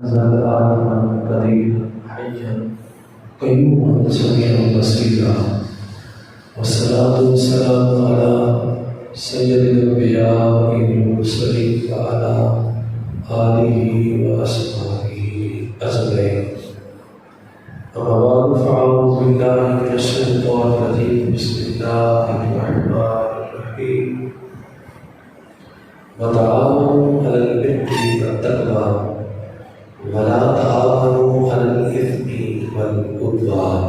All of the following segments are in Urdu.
زاد عالما قديرا حيا قيوما سميعا بصيرا والصلاة والسلام على سيد الأنبياء والمرسلين وعلى آله وأصحابه أجمعين. أما بعد فأعوذ بالله من الشيطان الرجيم. بسم الله الرحمن الرحيم. وتعاونوا على البر والتقوى ولا تعاونوا على الإثم والعدوان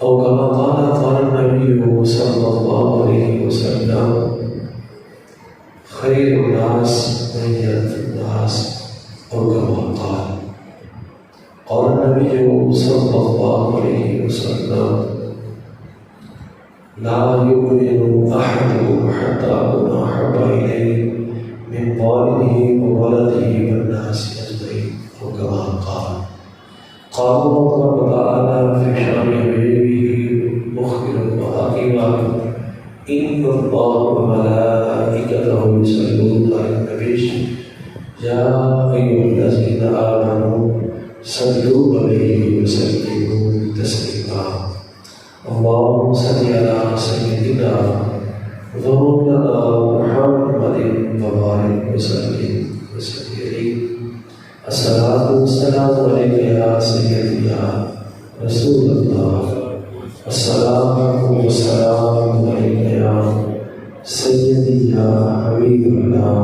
أو كما قال النبي صلى الله عليه وسلم: خير الناس من يأتي الناس. أو كما قال النبي صلى الله عليه وسلم: لا يؤمن أحدكم حتى أكون أحب إليه من والده وولده والناس أجمعين. أو كما قال الله تعالى في شأن حبيبه مخبرا وحكيما: إن الله وملائكته يصلون على النبي يا أيها الذين آمنوا صلوا عليه وسلموا تسليما. اللهم صل على سيدنا ومولانا محمد وبارك وسلم عليه. الصلاة والسلام عليك يا سيدي يا رسول الله. الصلاة والسلام عليك يا سيدي يا حبيب الله.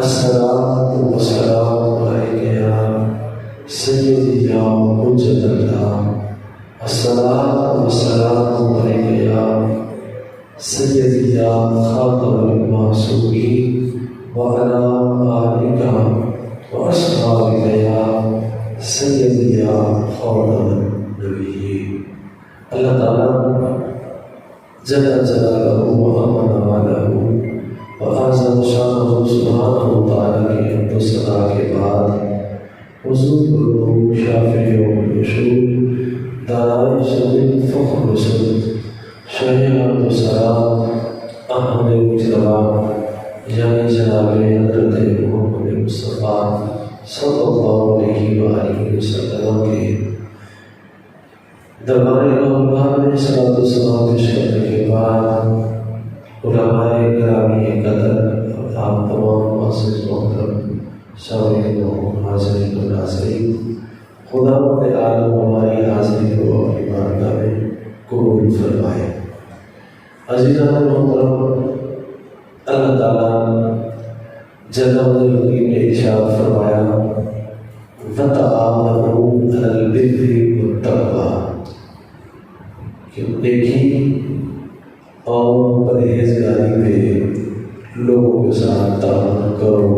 الصلاة والسلام عليك يا سيدي يا حجة الله. الصلاة والسلام عليك يا سيدي يا خاتم المعصومين وعلى آلك وأصحابك يا سيدي يا خاتم النبيين. اللہ تعالیٰ جل جلالہ وعظم والہ وأعظم شانہ سبحانہ وتعالی کی حمد و ثنا کے بعد حضور الروح شافع یوم الوشور دارائے شد فخر رسول شاہ عبد السلام احمد مجتبی یعنی جناب حضرت محمد مصطفیٰ صلی اللہ علیہ وآلہ وسلم کے دربار اللہ میں صلاۃ و سلام پیش کرنے کے بعد علماء گرامی قدر اور آپ تمام معزز محترم سامعین و حاضرین و ناظرین، خدا بند عالم ہماری حاضری کو اپنی بارگاہ میں قبول فرمائے۔ عزیزان محترم، اللہ تعالیٰ جل وعلا نے ارشاد فرمایا: وَتَعَاوَنُوا عَلَى الْبِرِّ وَالتَّقْوَىٰ، کہ نیکی اور پرہیزگاری پہ لوگوں کے ساتھ تعاون کرو۔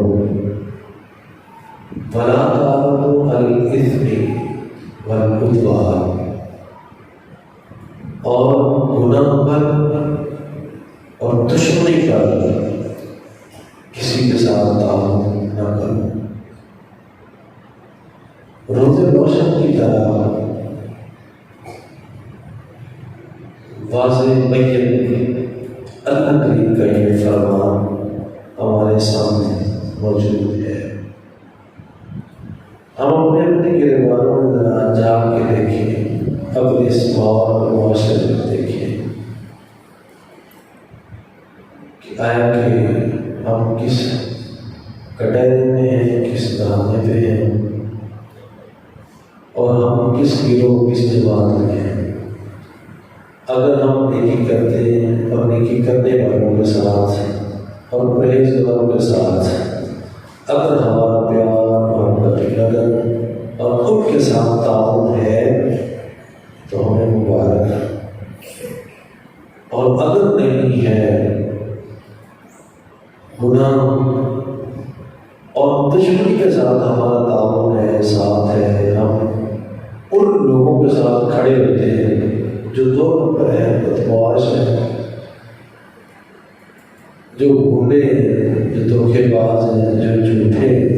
وَلَا تَعَاوَنُوا عَلَى الْإِثْمِ وَالْعُدْوَانِ، اور گناہ پر اور دشمنی پر کسی کے ساتھ تعاون نہ کرو۔ روز روشن کی طرح واضح بین اللہ کریم کا یہ فرمان ہمارے سامنے موجود ہے۔ ہم اپنے اپنے گرفتاروں میں ذرا جا کے دیکھیں، اپنے اس ماحول اور معاشرے میں دیکھیں کہ آیا کہ ہم کس کٹہرے میں ہیں، کس دھرنے پہ ہیں، اور ہم کس گروہ کس جماعت میں ہیں۔ اگر ہم نیکی کرتے ہیں اور نیکی کرنے والوں کے ساتھ اور پرہیزگاروں کے ساتھ اگر ہمارا پیار محبت لگن اور خود کے ساتھ تعاون ہے تو ہمیں مبارک، اور اگر نہیں ہے، گناہ اور دشمنی کے ساتھ ہمارا تعاون ہے، ساتھ ہے، ہم ان لوگوں کے ساتھ کھڑے ہوتے ہیں جو دو نمبر ہے، بدمعاش ہیں، جو گنڈے ہیں، جو دھوکے باز ہیں، جو جھوٹے ہیں،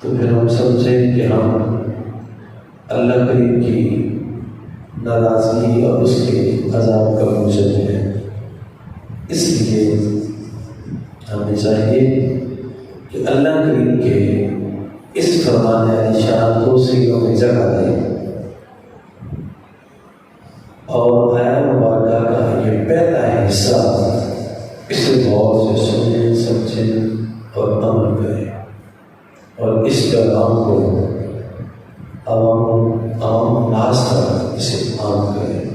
تو پھر ہم سمجھیں کہ ہم اللہ کریم کی ناراضگی اور اس کے عذاب کا موجب ہے۔ اس لیے ہمیں چاہیے کہ اللہ کریم کے اس فرمان شان کو سیروں میں جگہ دیں اور آیت مبارکہ کا یہ پہلا حصہ اسے غور سے سنیں سمجھیں اور عمل کریں اور اس پیغام کو عام ناس تک اسے عام کریں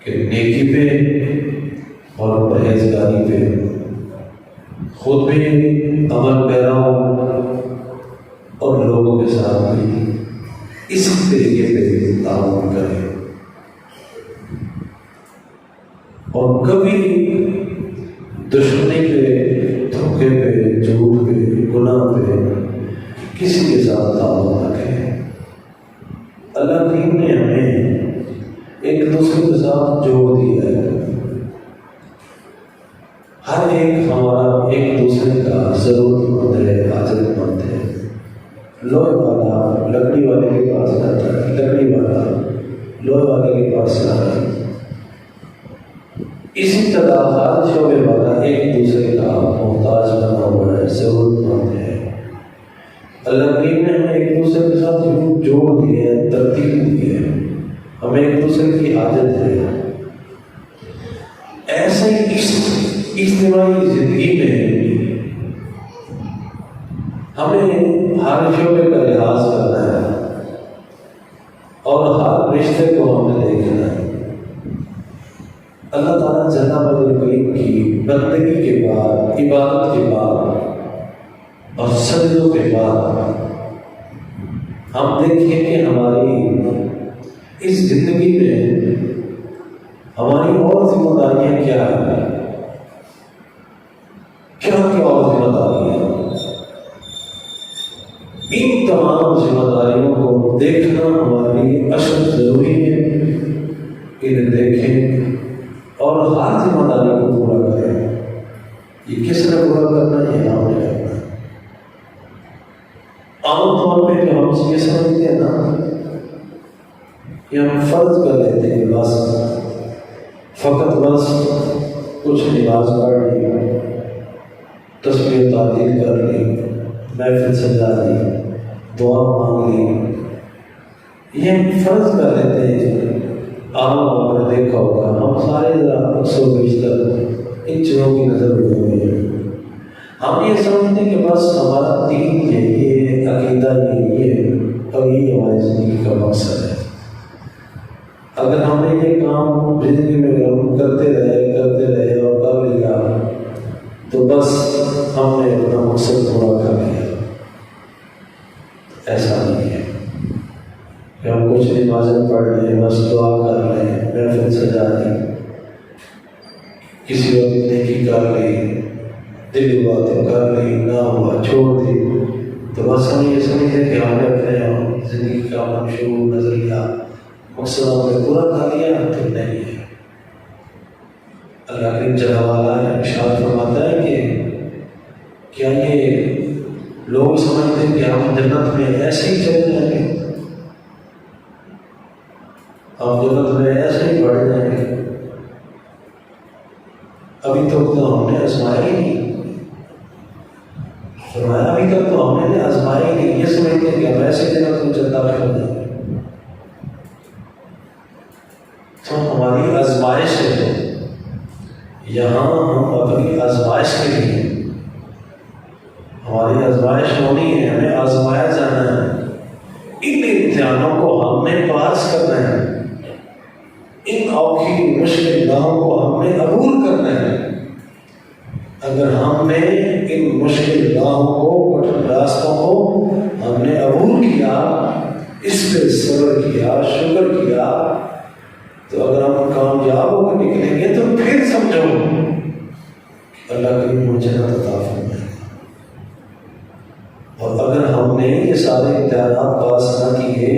کہ نیکی پہ اور پرہیزگاری پہ خود بھی عمل پیرا ہو اور لوگوں کے ساتھ بھی اسی طریقے پہ تعاون کریں اور کبھی دشمنی پہ، دھوکے پہ، جھوٹ پہ، گناہ پہ کسی کے ساتھ تعاون رکھیں۔ اللہ کریم نے ہمیں ایک دوسرے کے ساتھ جوڑ دیا ہے، ہر ایک ہمارا ایک دوسرے کا ضرورت مند ہے، حاجت مند ہے۔ لوہے والا لکڑی والے کے پاس جاتا ہے، لکڑی والا لوہے والے کے پاس جاتا ہے۔ اسی طرح ہر شعبے والا ایک دوسرے کا محتاج بنا ہوا ہے، ضرورت مند ہے۔ اللہ کریم نے ہمیں ایک دوسرے کے ساتھ جوڑ دیے ہیں، ترتیب دی ہے، ہمیں ایک دوسرے کی عادت ہے۔ ایسے ہی اجتماعی زندگی میں ہمیں ہر شعبے کا لحاظ کرنا ہے اور ہر رشتے کو ہمیں دیکھنا ہے۔ اللہ تعالیٰ جل کریم کی بندگی کے بعد، عبادت کے بعد اور سجدوں کے بعد ہم دیکھیں کہ ہماری اس زندگی میں ہماری اور ذمہ داریاں کیا ہیں، کیا اور ذمہ داریاں۔ ان تمام ذمہ داریوں کو دیکھنا ہمارے لیے اشد ضروری ہے۔ انہیں دیکھیں اور ہر ذمہ داری کو پورا کریں۔ یہ کس نے پورا کرنا ہے؟ یہ ہم نے کرنا ہے۔ عام طور پہ جو ہم یہ سمجھتے ہیں نا کہ ہم فرض کر لیتے ہیں، بس فقط بس کچھ نماز پڑھ لی، تسبیح تعلیل کر لی، محفل سجا لی، دعا مانگ لی، یہ ہم فرض کر لیتے ہیں۔ عام آپ نے دیکھا ہوگا ہم سارے اکثر و بیشتر ان چیزوں کی نظر ہوئے ہوئے ہیں۔ ہم یہ سمجھتے ہیں کہ بس ہمارا دین ہے، یہ عقیدہ یہ ہے اور یہی ہماری زندگی کا مقصد ہے۔ اگر ہم نے یہ کام زندگی میں ہم کرتے رہے اور کر لیا تو بس ہم نے اپنا مقصد پورا کر لیا۔ ایسا نہیں ہے کہ ہم کچھ نمازیں پڑھ لیں، بس دعا کر لیں، محفل سجا لیں، کسی وقت نیکی کر لی، دلی باتیں کر لی، نہ ہوا چھوڑ دی، تو بس ہم یہ سمجھتے کہ ہم نے اپنے زندگی کا منشور نظریہ مقصد ہم نے پورا کر لیا۔ تو نہیں ہے۔ اللہ کریم جل وعلا ارشاد فرماتا ہے کہ کیا یہ لوگ سمجھتے ہیں کہ ہم جنت میں ایسے ہی چلے جائیں گے، ہم جنت میں ایسے ہی بڑھ جائیں گے؟ ابھی تک تو ہم نے آزمایا ہی نہیں، فرمایا ابھی تک تو ہم نے آزمایا ہی نہیں۔ یہ سمجھتے ہیں کہ ہم ایسے جنت میں چلتا رہ جائیں گے۔ تو ہماری آزمائش ہے، یہاں ہم اپنی آزمائش کے لیے، ہماری آزمائش ہونی ہے، ہمیں آزمایا جانا ہے۔ ان امتحانوں کو ہم نے پاس کرنا ہے، ان اوکھی مشکل راہوں کو ہم نے عبور کرنا ہے۔ اگر ہم نے ان مشکل راہوں کو، کٹھن راستوں کو ہم نے عبور کیا، اس پہ صبر کیا، شکر کیا، تو اگر ہم کامیاب ہو کے نکلیں گے تو پھر سمجھو اللہ کی مجھے عطا فرمائے۔ اور اگر ہم نے یہ سارے امتحانات پاس نہ کیے،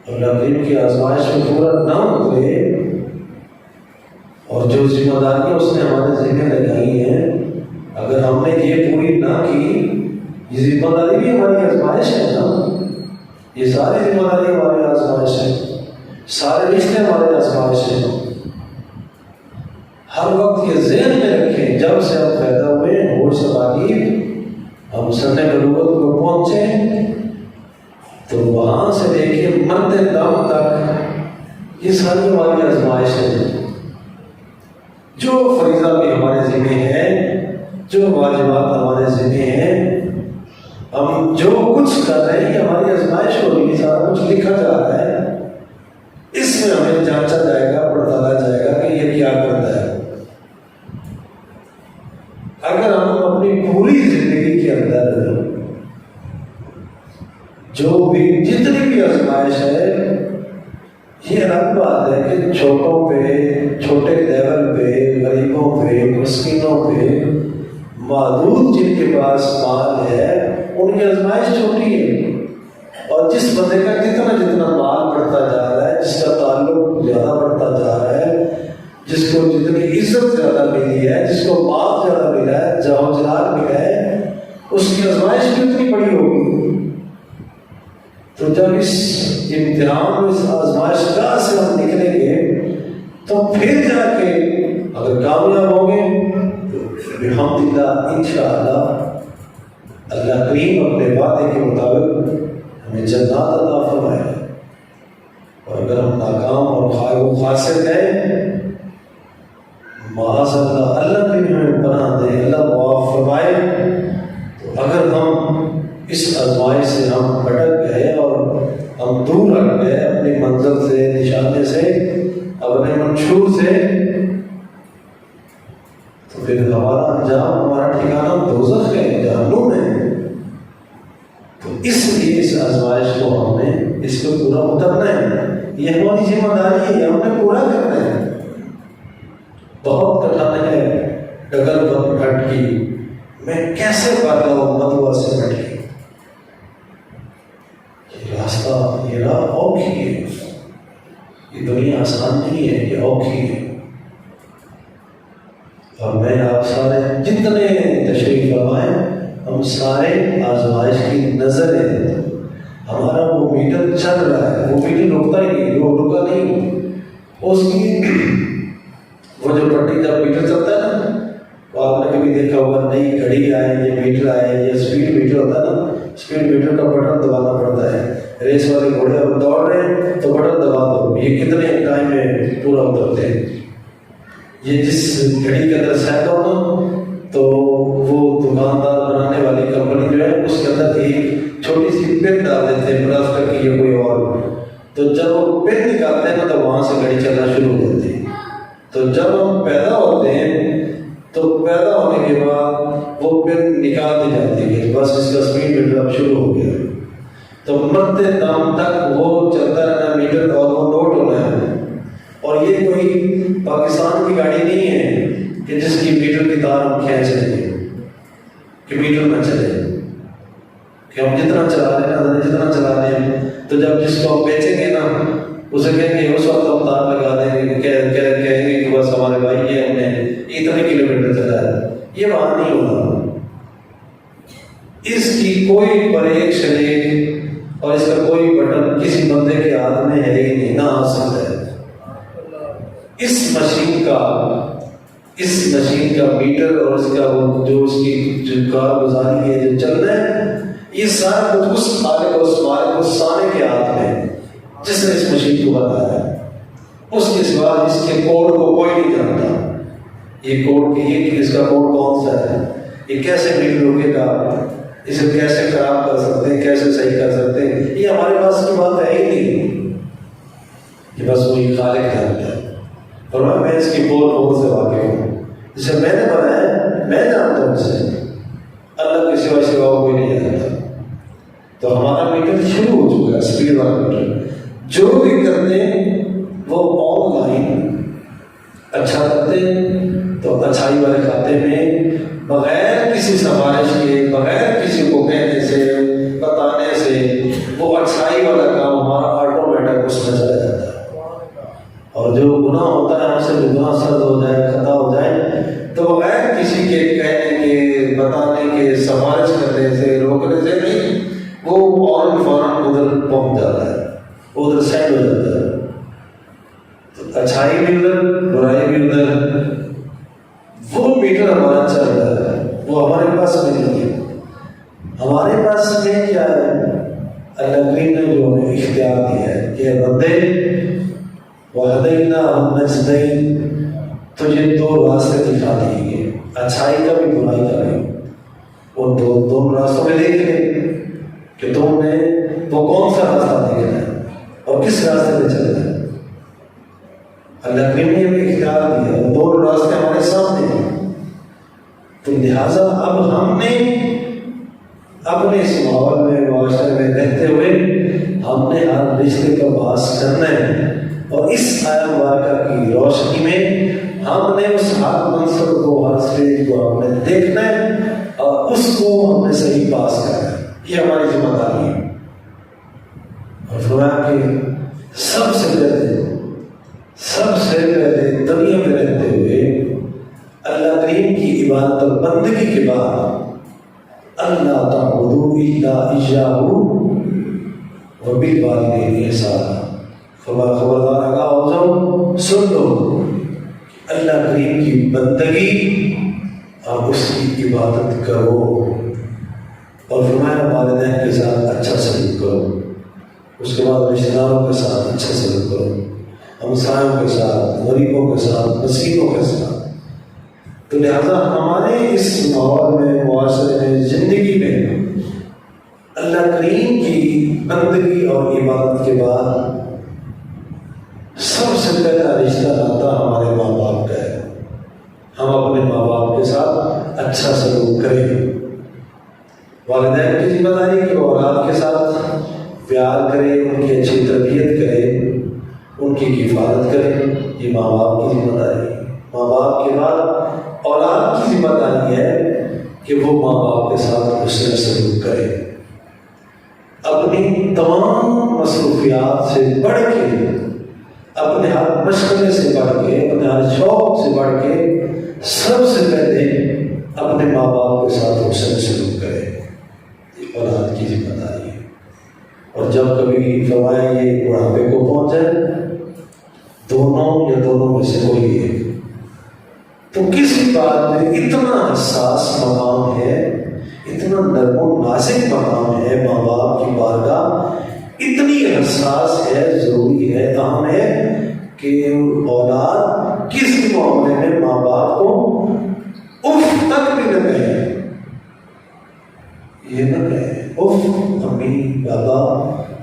اللہ کریم کی آزمائش میں پورا نہ ہوئے، اور جو ذمہ داریاں اس نے ہمارے ذمہ لگائی ہیں اگر ہم نے یہ پوری نہ کی، یہ ذمہ داری بھی ہماری آزمائش ہے نا۔ یہ ساری ذمہ داری ہماری آزمائش ہے، سارے رشتے ہمارے آزمائش ہیں۔ ہر وقت یہ ذہن میں رکھیں، جب سے ہم پیدا ہوئے ہوش سے باقی ہم سن نبوت کو پہنچے تو وہاں سے لے کے مرتے دم تک یہ ساری ہماری آزمائش ہے. جو فریضہ بھی ہمارے ذمہ ہے، جو واجبات ہمارے ذمہ ہیں، ہم جو کچھ کر رہے ہیں یہ ہماری آزمائش ہو رہی ہے. سارا کچھ لکھا جا رہا ہے، اس میں ہمیں جانچا جائے گا، پڑتالا جائے گا کہ یہ کیا کرتا ہے. اگر ہم اپنی پوری زندگی کے اندر جو بھی جتنی بھی آزمائش ہے، یہ الگ بات ہے کہ چھوٹوں پہ، چھوٹے لیول پہ، غریبوں پہ، مسکینوں پہ، معدود جن کے پاس مال ہے ان کی آزمائش چھوٹی ہے. اور جس بندے کا جتنا مال بڑھتا جا رہا ہے، جس کا تعلق زیادہ بڑھتا جا رہا ہے، جس کو جتنی عزت زیادہ ملی ہے، جس کو مال زیادہ ملا ہے، جاہ و جلال ملا ہے، اس کی آزمائش بھی اتنی بڑی ہوگی. تو جب اس امتحان، اس آزمائش گاہ سے ہم نکلیں گے تو پھر جا کے اگر کامیاب ہوں گے تو الحمدللہ انشاءاللہ اللہ کریم اپنے وعدے کے مطابق ہمیں جنات عطا فرمائے. اور اگر ہم ناکام اور خائب و خاسر ہیں، معاذ اللہ، اللہ بھی ہمیں پناہ دے، اللہ معاف فرمائے. تو اگر ہم اس آزمائش سے ہم بھٹک گئے اور ہم دور ہٹ گئے اپنی منزل سے، نشانے سے، اپنے منشور سے، تو پھر ہمارا انجام، ہمارا ٹھکانہ دوزخ ہے، جہنم ہے. تو اس لیے اس آزمائش کو ہم نے اس کو پورا اترنا ہے. یہ ہماری ذمہ داری ہے، ہم نے پورا کرنا ہے. بہت کٹھن ہے ڈگر بند گھٹ کی، میں کیسے بتاؤں مدوا سے گھٹ کی. یہ راستہ، یہ راہ اوکھی ہے، یہ دنیا آسان نہیں ہے، یہ اوکھی ہے. اور میں آپ سارے جتنے تشریف فرمائیں، ہم سارے آزمائش کی نظر ہے. ہمارا وہ میٹر چل رہا ہے، وہ میٹر رکتا ہی نہیں، وہ رکا نہیں. اس کی وہ جو پٹی جب میٹر چلتا ہے نا، تو آپ نے کبھی دیکھا ہوگا نئی گھڑی آئے یا میٹر آئے یا اسپیڈ میٹر ہوتا ہے نا، اسپیڈ میٹر کا بٹن دبانا پڑتا ہے. ریس والے گھوڑے اب دوڑ رہے ہیں تو بٹن دبا دو، یہ کتنے ٹائم میں پورا اترتے ہیں. یہ جس گھڑی کے اندر سیٹ ہونا، تو وہ دکاندار بنانے والی کمپنی جو ہے اس کے اندر ایک چھوٹی سی پن ڈال دیتے ہیں پلاسٹر کی یا کوئی اور. تو جب وہ پن نکالتے ہیں نا تو وہاں سے گھڑی چلنا شروع ہو جاتی ہے. تو جب ہم پیدا ہوتے ہیں تو پیدا ہونے کے بعد وہ پن نکال دی جاتی ہے، بس اس کا اسپیڈ میٹر اب شروع ہو گیا. تو مرتے دم تک وہ چلتا رہنا میٹر، اور وہ نوٹ ہونا ہے. اور یہ کوئی پاکستان کی گاڑی نہیں ہے کہ جس کی میٹر کی تار ہم کھینچ رہے ہیں کہ میٹر نہ چلے، کہ ہم جتنا چلا رہے ہیں، جتنا چلا رہے ہیں، تو جب جس کو ہم بیچیں گے نا اسے کہیں گے، اس وقت ہم تار لگا دیں گے، کہیں گے کہ بس ہمارے بھائی یہ ہم نے اتنے کلو میٹر چلا ہے. یہ وہاں نہیں ہوگا. اس کی کوئی بریک شریک اور اس کا کوئی بٹن کسی بندے کے ہاتھ میں ہے ہی نہیں، نہ آ سکتا ہے. اس مشین کا میٹر اور اس کا جو اس کی جو کارگزاری ہے، جو چل رہا ہے، یہ سارا کچھ اس خالق اور اس مالک اس سارے کے ہاتھ میں، جس نے اس مشین کو بنایا ہے. اس کے سوا اس کے کوڈ کو کوئی نہیں جانتا. یہ کوڈ یہ اس کا کوڈ کون سا ہے، یہ کیسے میٹر روکے گا، اسے کیسے خراب کر سکتے ہیں، کیسے صحیح کر سکتے ہیں، یہ ہمارے پاس کی بات ہے ہی نہیں. کہ بس وہی خالق جانتا ہے. اور میں اس کی بول سے واقف ہوں. جسے میں نے بنایا میں جانتا ہوں اسے، اللہ کے سوا کوئی نہیں جانتا. تو ہمارا میٹر شروع ہو چکا ہے، اسپیڈ والا میٹر. جو بھی کرتے ہیں وہ آن لائن اچھا کرتے ہیں تو اچھائی والے کھاتے میں بغیر کسی سفارش کے، بغیر کسی کو کہنے سے، بتانے سے، وہ اچھائی والا کام ہمارا آٹومیٹک اس میں چلا جاتا ہے. اور جو گناہ ہوتا ہے ہم سے جو گناہ سرد ہو جائے، خطا ہو جائے، تو بغیر کسی کے کہنے کے، بتانے کے، سفارش کرنے سے، روکنے سے نہیں، وہ فوراً ادھر پہنچ جاتا ہے، ادھر سینڈ ہو جاتا ہے. تو اچھائی بھی ادھر، برائی بھی ادھر. وہ میٹر ہمارا چل رہا ہے، وہ ہمارے پاس نہیں ہے. ہمارے پاس میں کیا ہے؟ اللہ کریم نے جو ہمیں اختیار دیا ہے کہ بندے وَهَدَيْنَاهُ النَّجْدَيْنِ، تجھے دو راستے دکھا دیے گئے، اچھائی کا بھی برائی کا بھی۔ وہ دونوں راستوں میں دیکھ لیں کہ تم نے وہ کون سا راستہ دیکھنا ہے اور کس راستے پہ چلنا ہے۔ اللہ کریم نے ہمیں اختیار دیا، وہ دونوں راستے ہمارے سامنے ہیں۔ تو لہٰذا اب ہم نے اپنے اس ماحول میں معاشرے میں رہتے ہوئے ہم نے ہر رشتے کا باعث کرنا ہے، اور اس آیت مبارکہ کی روشنی میں ہم نے اس ہر منصب کو، ہر اسٹیج کو ہم نے دیکھنا ہے اور اس کو ہم نے صحیح پاس کرنا ہے۔ یہ ہماری ذمہ داری ہے۔ اور فرمایا کہ سب سے پہلے دنیا میں رہتے ہوئے اللہ کریم کی عبادت اور بندگی کے بعد اللہ تعبدوا الا ایاہ وبالوالدین احسانا، خبردار آگاہ ہو جاؤ، سن لو، اللہ کریم کی بندگی اور اس کی عبادت کرو، اور فرمایا والدین کے ساتھ اچھا سلوک کرو، اس کے بعد رشتہ داروں کے ساتھ اچھا سلوک کرو، ہمسایوں کے ساتھ، غریبوں کے ساتھ، مسکینوں کے ساتھ۔ تو لہذا ہمارے اس ماحول میں، معاشرے میں، زندگی میں اللہ کریم کی بندگی اور عبادت کے بعد سب سے پہلا رشتہ ناتا ہمارے ماں باپ کا ہے۔ ہم اپنے ماں باپ کے ساتھ اچھا سلوک کریں۔ والدین کی ذمہ داری کہ وہ اولاد کے ساتھ پیار کرے، ان کی اچھی تربیت کرے، ان کی حفاظت کرے، یہ ماں باپ کی ذمہ داری ہے۔ ماں باپ کے بعد اولاد کی ذمہ داری ہے کہ وہ ماں باپ کے ساتھ حسن سلوک کرے، اپنی تمام مصروفیات سے بڑھ کے، اپنے ہر مشغلے سے بڑھ کے، اپنے ہر شوق سے بڑھ کے سب سے پہلے اپنے ماں باپ کے ساتھ حسن سلوک کرے۔ یہ اولاد کی ذمہ داری ہے۔ اور جب کبھی فرمایا یہ بڑھاپے کو پہنچ جائے، دونوں یا دونوں میں سے کوئی ایک، تو کسی بات میں اتنا حساس مقام ہے، اتنا نرم و نازک مقام ہے ماں باپ کی بارگاہ، اتنی حساس ہے، ضروری ہے، اہم ہے کہ اولاد کسی معاملے میں ماں باپ کو اف تک بھی نہ کہے، یہ نہ کہے اف امی بابا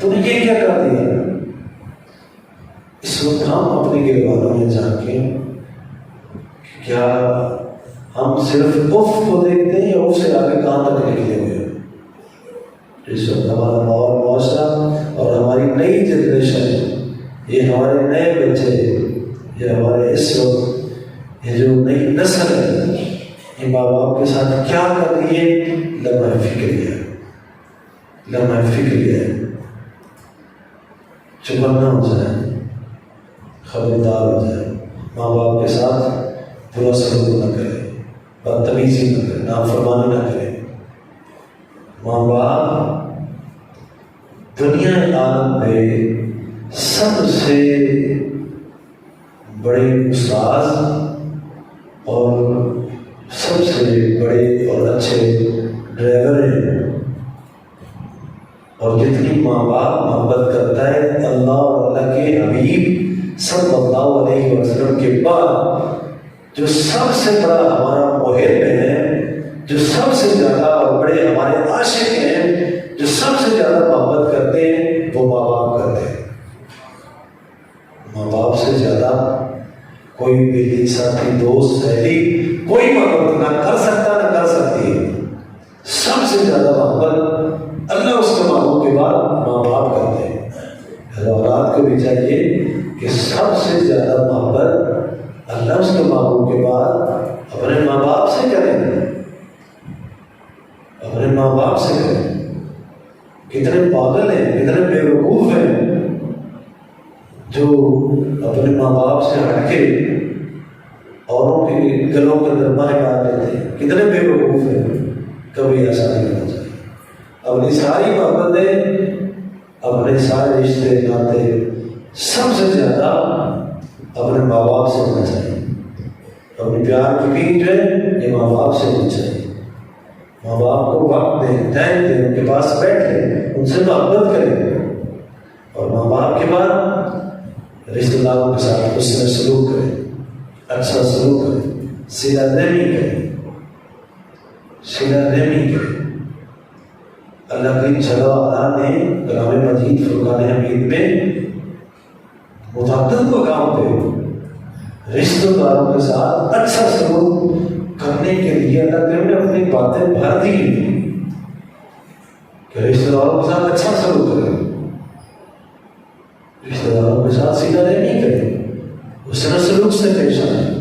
تو نے یہ کیا کر دیا۔ اس وقت ہم اپنے گھر میں جا کے کیا ہم صرف اف کو دیکھتے ہیں یا اف سے آگے کہاں تک نکلے ہوئے ہیں؟ اس وقت ہمارا ماحول، معاشرہ اور ہماری نئی جنریشن، یہ ہمارے نئے بچے، یہ ہمارے اس وقت یہ جو نئی نسل ہے، یہ ماں باپ کے ساتھ کیا کر رہی ہے؟ لمحہ فکریہ، لمحہ فکریہ، چکنا ہو جائے، خبردار ہو جائے، ماں باپ کے ساتھ برا سلوک نہ کرے، بدتمیزی نہ کرے، نافرمانی نہ کرے۔ ماں باپ دنیا عالم میں سب سے بڑے استاذ اور سب سے بڑے اور اچھے ڈرائیور ہیں، اور جتنی ماں باپ محبت کرتا ہے اللہ اور اللہ کے حبیب صلی اللہ علیہ وسلم کے بعد، جو سب سے بڑا ہمارا محب ہے، جو سب سے زیادہ اور بڑے ہمارے عاشق ہیں، جو سب سے زیادہ محبت کرتے ہیں، وہ ماں باپ کرتے ہیں۔ ماں باپ سے زیادہ کوئی بیوی، ساتھی، دوست، سہیلی کوئی محبت نہ کر سکتا، نہ کر سکتی ہے۔ سب سے زیادہ محبت اللہ اس کے محبوب کے بعد ماں باپ کرتے ہیں۔ اولاد کو بھی چاہیے کہ سب سے زیادہ محبت اللہ اس کے محبوب کے بعد اپنے ماں باپ سے کریں، اپنے ماں باپ سے کریں۔ کتنے پاگل ہیں، کتنے بے وقوف ہیں جو اپنے ماں باپ سے ہٹ کے اوروں کے گلوں کے اندر ماہ ڈال لیتے ہیں، کتنے بے وقوف ہیں۔ کبھی ایسا نہیں ہونا چاہیے۔ اپنی ساری محبتیں، اپنے سارے رشتے ناتے سب سے زیادہ اپنے ماں باپ سے ہونا چاہیے۔ اپنی پیار کی بھی جو ہے یہ ماں باپ سے ہونی چاہیے۔ ماں باپ کو وقت دیں، ٹائم دیں، ان کے پاس بیٹھیں، ان سے محبت کریں، اور ماں باپ کے بعد رشتہ داروں کے ساتھ حسن سلوک کریں، اچھا سلوک کریں، صلہ رحمی کریں، صلہ رحمی کریں۔ اللہ کریم صلی اللہ علیہ نے کلام مجید فرقان حمید میں متعدد مقام پہ رشتہ داروں کے ساتھ اچھا سلوک کرنے کے لیے اللہ کریم نے اپنی باتیں بھر دی کہ رشتہ داروں کے ساتھ اچھا سلوک کریں، رشتہ داروں کے ساتھ صلہ رحمی کریں، حسن سلوک سے پیش آئیں۔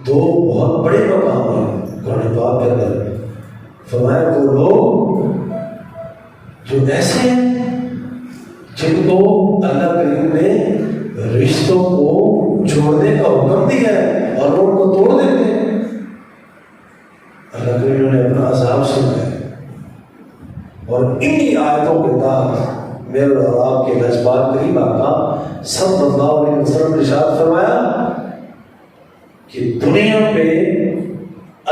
دو بہت بڑے مقام ہیں قرآن پاک کے اندر۔ فرمایا وہ لوگ جو ایسے ہیں جن کو اللہ کریم نے رشتوں کو چھوڑنے کا حکم دیا ہے اور وہ ان کو توڑ دیتے ہیں، اللہ کریم نے اپنا عذاب سنا ہے۔ اور انہی آیتوں کے تحت میرے اور آپ کے نجبات کریم آقا صلی اللہ علیہ وسلم نے ارشاد فرمایا کہ دنیا پہ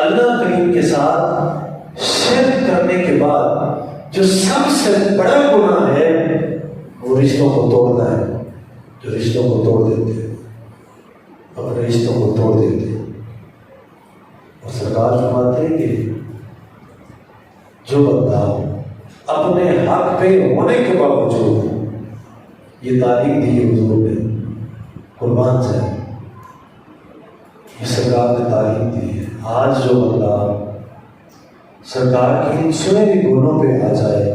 اللہ کریم کے ساتھ شرک کرنے کے بعد جو سب سے بڑا گناہ ہے وہ رشتوں کو توڑنا ہے۔ جو رشتوں کو توڑ دیتے ہیں، اپنے رشتوں کو توڑ دیتے ہیں۔ اور سرکار فرماتے ہیں کہ جو بندہ اپنے حق پہ ہونے کے باوجود، یہ تعلیم دی حضور نے، قربان سے یہ سرکار نے تعلیم دی ہے، آج جو بندہ سرکار کی ان سنے ہوئی گنوں پہ آ جائے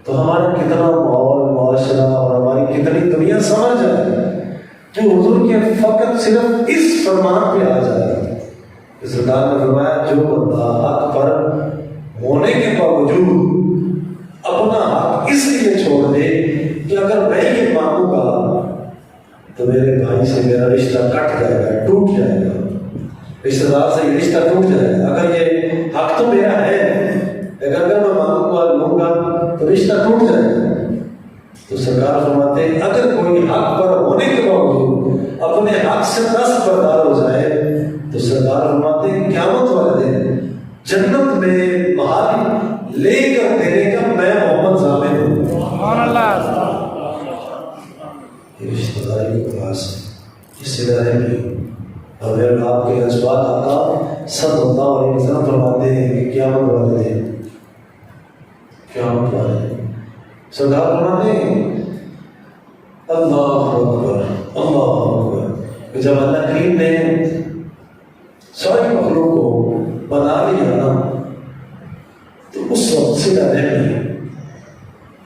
تو ہمارا کتنا ماحول، معاشرہ اور ہماری کتنی دنیا سمجھ جائے کہ حضور کے فقط صرف اس فرمان پہ آ جائے کہ سرکار نے فرمایا جو بندہ حق پر ہونے کے باوجود اپنا حق اس لیے چھوڑ دے کہ اگر میں یہ مانگوں گا تو میرے بھائی سے میرا رشتہ کٹ جائے گا، ٹوٹ جائے گا، رشتہ دار سے یہ رشتہ ٹوٹ جائے گا، اگر یہ حق تو میرا ہے لیکن اگر میں مانگوں گا لوں گا تو رشتہ ٹوٹ جائے گا۔ تو سرکار فرماتے ہیں اگر کوئی حق پر ہونے کے باوجود اپنے حق سے دست بردار ہو جائے تو سرکار فرماتے ہیں قیامت والے دن جنت میں محل لے کر دینے کا میں محمد ضامن ہوں۔ سبحان اللہ۔ یہ رشتہ داری کے پاس اس سے رہے اور میرے آپ کے جذبات آقا صلی اللہ علیہ وسلم فرماتے ہیں کہ قیامت والے دن، قیامت والے دن سرکار فرماتے ہیں اللہ اکبر اللہ اکبر کہ جب اللہ کریم نے ساری مخلوق کو بنا لیا نا تو اس وقت صلہ رحمی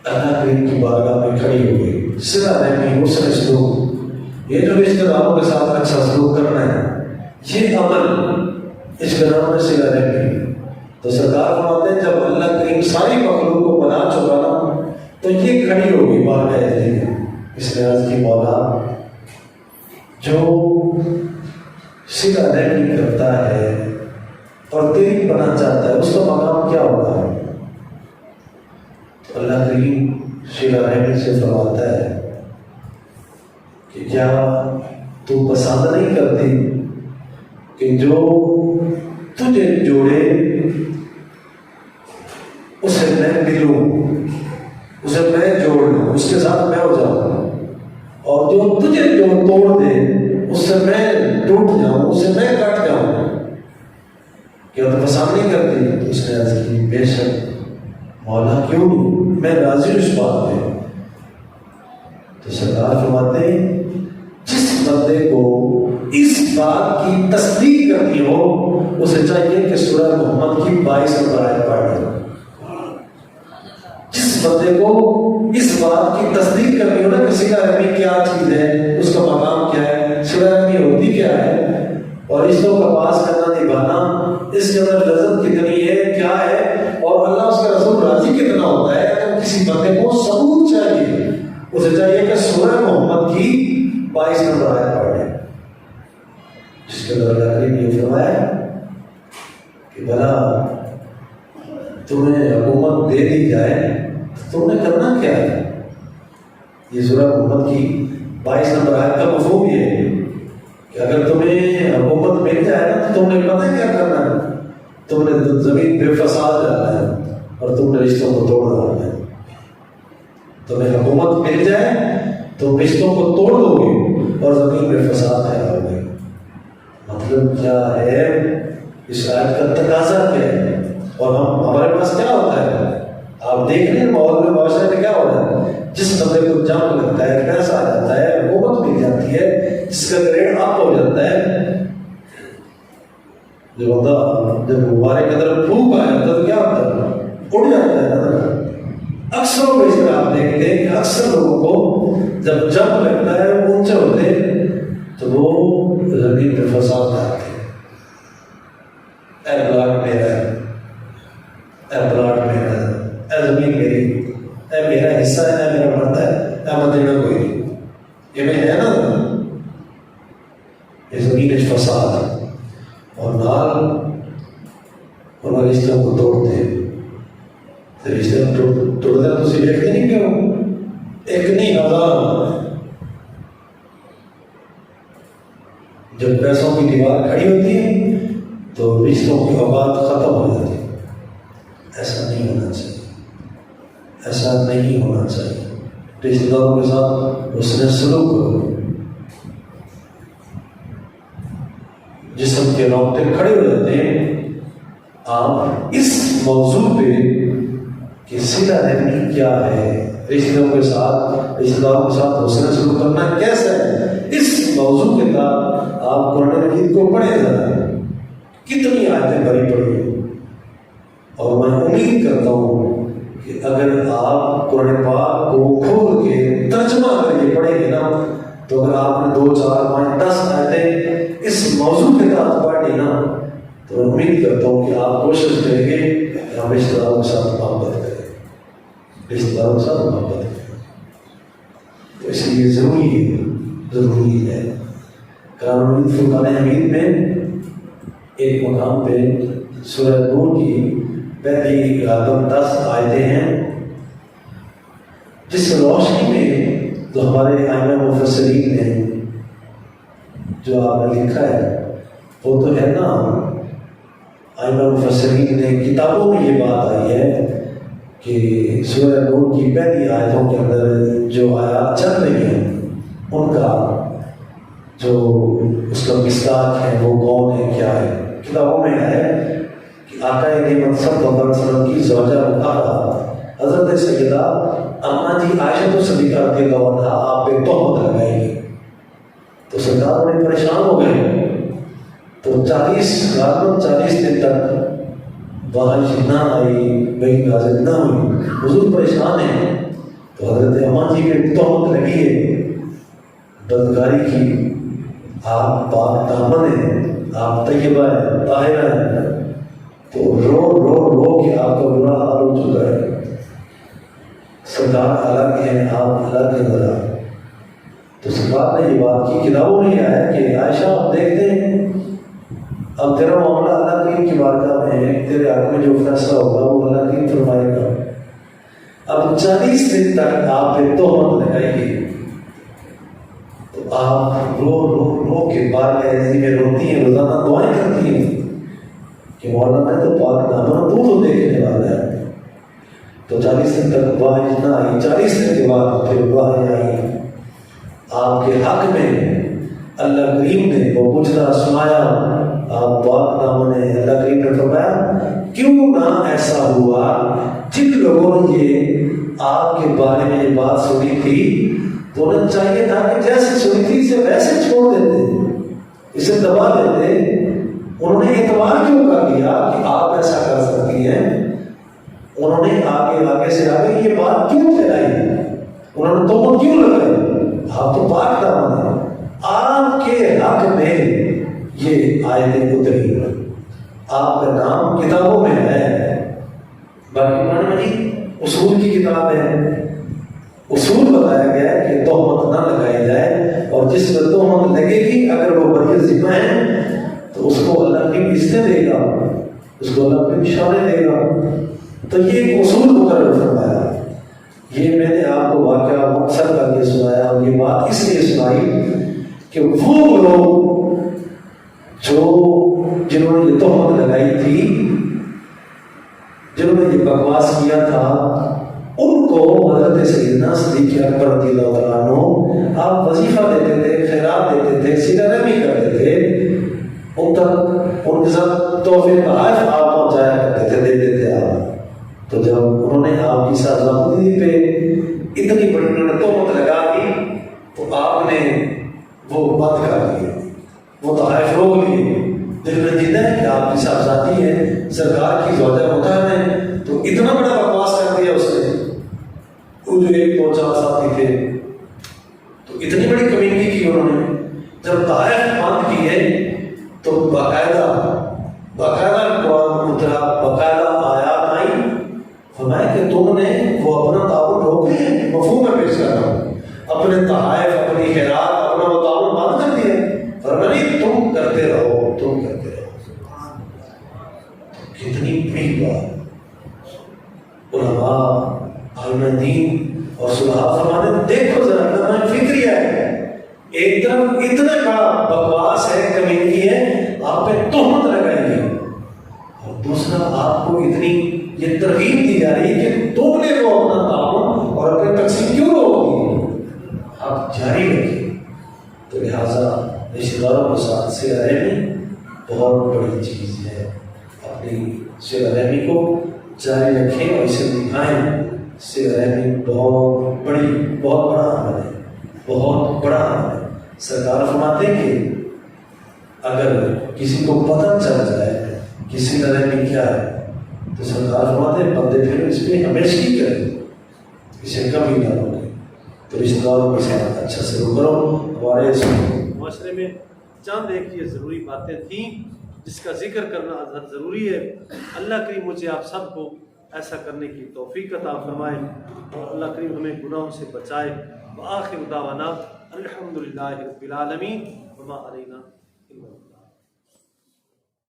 اللہ کریم کی بارگاہ میں کھڑی ہو گئی۔ صلہ رحمی، حسن سلوک، یہ جو رشتہ داروں کے ساتھ اچھا سلوک کرنا ہے، یہ عمل اس کا نام ہے صلہ رحمی۔ تو سرکار فرماتے ہیں جب اللہ کریم ساری مخلوق کو بنا چکا نا تو یہ کھڑی ہوگی بارگاہ الہی۔ اس نے عرض کی مولا جو صلہ رحمی کرتا ہے اور تیری پناہ چاہتا ہے اس کا مقام کیا ہوگا؟ تو اللہ کریم صلہ رحمی سے فرماتا ہے کہ کیا تو پسند نہیں کرتی کہ جو تجھے جوڑے اسے میں ملوں، اسے میں جوڑ لوں، اس کے ساتھ میں ہو جاؤں، اور جو تجھے جو توڑ دے اس سے میں ٹوٹ جاؤں، اس سے میں کٹ جاؤں، کیا تو پسند نہیں کرتی؟ اس نے عرض کی بے شک مولا کیوں نہیں، میں راضی ہوں اس بات پہ۔ تو سرکار فرماتے ہیں جس بندے کو اس بات کی تصدیق کرنی ہو اسے چاہیے کہ سورہ محمد کی 22 نمبر آیت پڑھے۔ جس بندے کو اس بات کی تصدیق کرنی ہو نا کہ صلہ رحمی کیا چیز ہے، اس کا مقام کیا ہے، صلہ رحمی ہوتی کیا ہے، اور رشتوں کا پاس کرنا، نبھانا، اس کے اندر لذت کتنی ہے، کیا ہے، اور اللہ اس کا رسول راضی کتنا ہوتا ہے، اگر کسی بندے کو ثبوت چاہیے اسے چاہیے کہ سورہ محمد کی 22 نمبر آیت پڑھے، جس کے اندر اللہ کریم نے فرمایا کہ بھلا تمہیں حکومت دے دی جائے تم نے کرنا کیا ہے۔ یہ سورہ محمد کی 22 نمبر آیت کا مفہوم یہ ہے کہ اگر تمہیں حکومت مل جائے نا تو تم نے پتہ کیا کرنا ہے، تم نے زمین بے فساد ڈالا ہے اور تم نے رشتوں کو توڑ ڈالا ہے. تمہیں حکومت مل جائے تو رشتوں کو توڑ دو گے اور زمین بے فساد پھیلاؤ گے. مطلب کیا ہے؟ اس آیت کا تقاضا کیا ہے؟ اور ہمارے پاس کیا ہوتا ہے؟ آپ دیکھ لیں ماحول میں بہت سارے کیا ہو رہا ہے. جس بندے کو جام لگتا ہے، پیسہ آ جاتا ہے، حکومت مل جاتی ہے، جس کا گریڈ اپ ہو جاتا ہے، جو بندہ جب ہمارے قدر پھونک آ جاتا ہے تو کیا ہوتا ہے؟ اڑ جاتا ہے نا. اکثر کو اس طرح آپ دیکھتے ہیں کہ اکثر لوگوں کو جب جم لگتا ہے اونچے ہوتے ہیں تو وہ زمین پہ فساد ڈالتے ہیں. اے پلاٹ میرا ہے، اے پلاٹ میرا ہے، اے زمین میری، اے میرا حصہ ہے، اے میرا مرد ہے، اے مت دینا کوئی نہیں. یہ میں ہے نا یہ زمین فساد. اور نال انہوں نے رشتوں کو توڑتے ہیں. رشتے توڑتے ہیں تو دیکھتے نہیں کیوں؟ ایک نہیں ہزار. جب پیسوں کی دیوار کھڑی ہوتی ہے تو رشتوں کی اوقات ختم ہو جاتی ہے. ایسا نہیں ہونا چاہیے، ایسا نہیں ہونا چاہیے. رشتے داروں کے ساتھ اس نے سلوک کرو. جسم کے رونگٹے کھڑے ہو جاتے ہیں. آپ اس موضوع پہ کہ صلہ رحمی کیا ہے، رشتے داروں کے ساتھ حسن سلوک کرنا کیسا ہے، اس موضوع کے تحت آپ قرآن مجید کو پڑھیں. کتنی آیتیں بھری پڑی ہیں. اور میں امید کرتا ہوں کہ اگر آپ قرآن پاک کو کھول کے ترجمہ کر کے پڑھیں گے نا تو اگر آپ نے 2 4 5 10 آیتیں اس موضوع کے تحت پڑھی نا تو میں امید کرتا ہوں کہ آپ کوشش کریں گے کہ ہم رشتہ داروں کے ساتھ محبت کریں، رشتہ داروں کے ساتھ محبت کریں. تو اس لیے ضروری ہے. قرآن فرقان حمید میں ایک مقام پہ سورہ نور کی پہلی 10 آیتیں ہیں جس روشنی میں جو ہمارے ائمہ مفسرین نے جو آپ نے لکھا ہے وہ تو ہے نا. ائمہ مفسرین نے کتابوں میں یہ بات آئی ہے کہ سورہ نور کی پہلی آیتوں کے اندر جو آیات چل رہی ہیں ان کا جو اس کا مصداق ہے وہ کون ہے، کیا ہے. کتابوں میں ہے کہ آقا نعمت صلی اللہ علیہ وسلم کی زوجہ مطہرہ حضرت سیدہ اماں جی عائشہ صدیقہ رضی اللہ عنہا آپ پہ تہمت لگائیں گے تو سرکار بڑے پریشان ہو گئے. تو 40 دن تک بارش نہ آئی، وہی نازل نہ ہوئی. حضور پریشان ہیں تو حضرت اماں جی پہ تہمت لگی ہے بدکاری کی. آپ پاک دامن ہیں، آپ طیبہ ہیں، طاہرہ ہیں. تو رو کے آپ کا برا حال ہو چکا ہے. سرکار الگ ہیں، آپ الگ ہیں ذرا. تو سرکار نے یہ بات کی. کتابوں میں یہ آیا کہ عائشہ آپ دیکھتے ہیں اب تیرا معاملہ اللہ کریم کی بارگاہ میں ہے، تیرے حق میں جو فیصلہ ہوگا وہ اللہ کریم فرمائے گا. اب 40 دن تک آپ پہ تہمت لگائی گئی تو آپ رو کے بار ایسی میں روتی ہیں، روزانہ دعائیں کرتی ہیں کہ مولا میں تو پاک دامن تو دیکھنے والا ہے. تو 40 دن تک بارش نہ آئی. 40 دن کے بعد پھر بارش آئی. آپ کے حق میں اللہ کریم نے وہ مجرا سنایا. آپ پاک دامن ہے. اللہ کریم نے فرمایا کیوں نہ ایسا ہوا جن لوگوں نے یہ آپ کے بارے میں یہ بات سنی تھی تو انہیں چاہیے تھا کہ جیسے سنی تھی اسے ویسے چھوڑ دیتے، اسے دبا دیتے. انہوں نے اعتبار کیوں کر لیا کہ آپ ایسا کر سکتی ہیں؟ انہوں نے آگے سے یہ بات کیوں پھیلائی؟ انہوں نے تہمت کیوں لگائی؟ آپ تو پاک دامن ہیں. آپ کے حق میں یہ آیتیں اتری. آپ کا نام کتابوں میں ہے. باقی قرآن مجید اصول کی کتاب ہے. اصول بتایا گیا ہے کہ تہمت نہ لگائی جائے اور جس پر تہمت لگے گی اگر وہ بری ذمہ ہے تو اس کو اللہ کی عزتیں دے گا، اس کو اللہ کی نشانیں دے گا. تو یہ ایک اصول مقرر فرمایا. یہ میں نے آپ کو واقعہ مختصر کر کے سنایا اور یہ بات اس لیے سنائی کہ وہ لوگ جنہوں نے یہ تہمت لگائی تھی جنہوں نے یہ بکواس کیا تھا ان کو حضرت سیدنا صدیق اکبر رضی اللہ تعالیٰ عنہ آپ وظیفہ دیتے تھے، خیرات دیتے تھے، صلہ رحمی کرتے تھے، ان تک ان کے ساتھ تحفے تحائف آپ پہنچایا کرتے تھے، دیتے تھے آپ۔ تو جب انہوں نے آپ کی شاہزادی پہ اتنی بڑی انہوں نے تہمت لگا دی تو آپ نے وہ بند کر دیے، وہ تحائف روک لیے۔ دل میں جیتا ہے کہ آپ کی صاحبزادی ہے، سرکار کی زوجہ مطہر ہے، تو اتنا بڑا بکواس کر دیا اس نے۔ وہ جو ایک دو چار ساتھی تھے تو اتنی بڑی کمیونٹی کی انہوں نے، جب تحائف بند کیے تو باقاعدہ قرآن اترا، باقاعدہ آیات آئی، فرمایا کہ تم نے وہ اپنا تعاون روک لیا، مفہوم میں پیش کر رہا ہوں، اپنے تحائف، اپنی خیرات، اپنا وہ تعاون بند کر دیا۔ فرمایا نہیں، تم کرتے رہو، تم کرتے رہو۔ کتنی بڑی بات! علماء، عالم دین اور صلحاء فرماتے دیکھو ذرا نہ فکریہ ہے، ایک طرف اتنا بڑا بکواس ہے، کمیونٹی ہے، آپ پہ تہمت لگائی گئی، اور دوسرا آپ کو اتنی یہ ترغیب دی جا رہی ہے کہ تم نے وہ اپنا تعاون اور اپنے تقسیم کیوں روک دی، آپ جاری رکھیں۔ تو لہٰذا رشتہ داروں کے ساتھ صلہ رحمی بہت بڑی چیز ہے، اپنی صلہ رحمی کو جاری رکھیں اور اسے نبھائیں۔ صلہ رحمی بہت بڑا عمل ہے، بہت بڑا عمل ہے۔ سرکار فرماتے ہیں کہ اگر کسی کو پتہ چل جائے کہ صلہ رحمی کیا ہے تو سرکار فرماتے ہیں بندے پھر اس پہ ہمیشگی کریں، اسے کبھی نہ روکیں۔ تو رشتہ داروں کے ساتھ اچھا سلوک کرو۔ ہمارے اس معاشرے میں چند ایک یہ ضروری باتیں تھیں جس کا ذکر کرنا ضروری ہے۔ اللہ کریم مجھے آپ سب کو ایسا کرنے کی توفیق عطا فرمائے، اور اللہ کریم ہمیں گناہوں سے بچائے۔ وآخر دعوانا الحمدللہ رب العالمین وما علینا الا